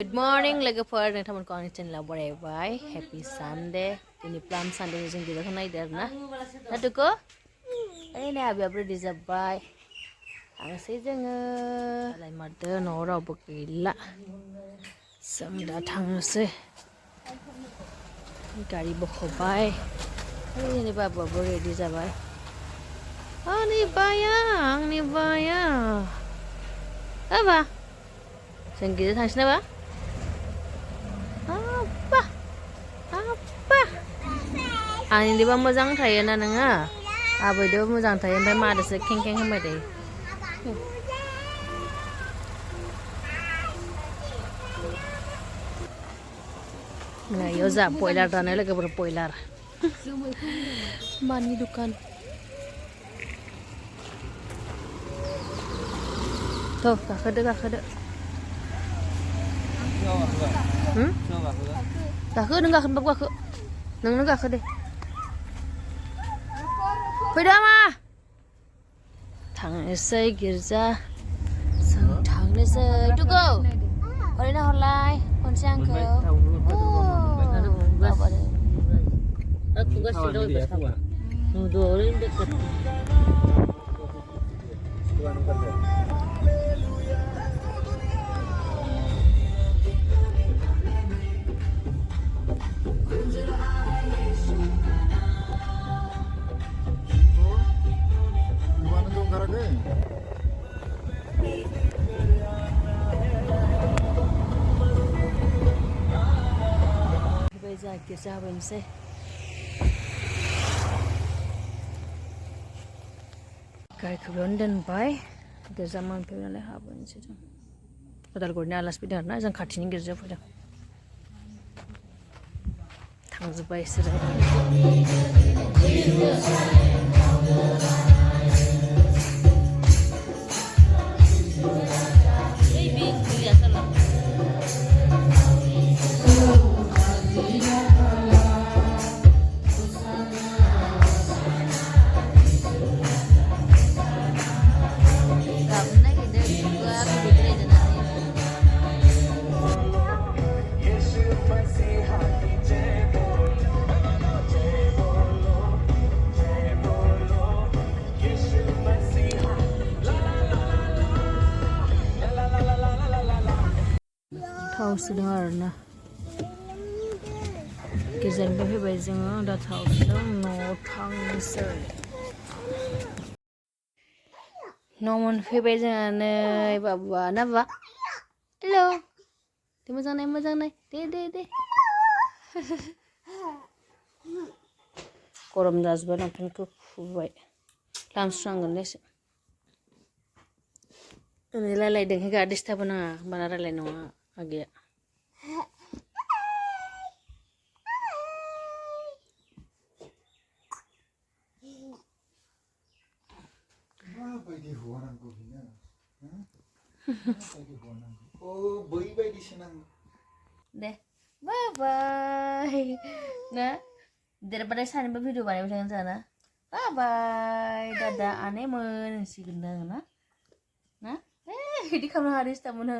Good morning लोगोफोर नोंथांमोनखौ आंनि चेनेलाव बरायबाय happy Sunday दिनै प्लाम सानडे जों गिदिरखौ नायदो आरोना नाथुको ओरैनो आबियाबो रेडि जाबाय थांसै जोङो लाय मारदो न'आव रावबो गैला जों दा थांनोसै गारि बख'बाय ओरैनो बाबुआबो रेडि जाबाय आंनि बाया आबा जों गिदिर थांसै नामा apa आंनिबा मोजां थायोना नोङो आबैदोबो मोजां थायो ओमफ्राय मादोसो खें खें होनबाय थायो इयाव जा बयलार दानो लोगोफोर बयलार मानि दुखान थ' गाखोदो गाखो नों गाखोनोबाबो गाखो नोंनो गाखो दे फैदो मा थांनोसै गिर्जा जों थांनोसै टुगो ओरैनो हरलाय खनसे आंखौ गिर्जा हाबहैनोसै गारिखौ बेयावनो दोनबाय गिर्जा मोनफैबाय नालाय हाबहैनोसै जों उदालगुरिनि आलासि फैदों आरोना जों खाथिनि गिर्जायाव फैदों थांजोब्बाय इसोरो थाव सोदों आरोना गिर्जानिफ्राय फैबाय जोङो दा थाव सोदों न'आव थांनोसै न' मोनफैबाय जोंहा नै बाबुआ ना बाबा हेलौ दे मोजां नाय दे गरम जाजोब्बाय लंपेन्टखौ खुबाय लामस्रांगोन एसे ओरै रायलायदों हेगा डिस्टार्ब नाङा होमबाना रायलाय नङा आगैया दे बाय बाय ना देरबाथाय सानैबो भिडिअ बानायबाय थागोन जोंहा ना बाय बाय दादा आनैमोन होनसिगोन ना ना बिदि खालामनो हाया डिस्टार्ब मोनो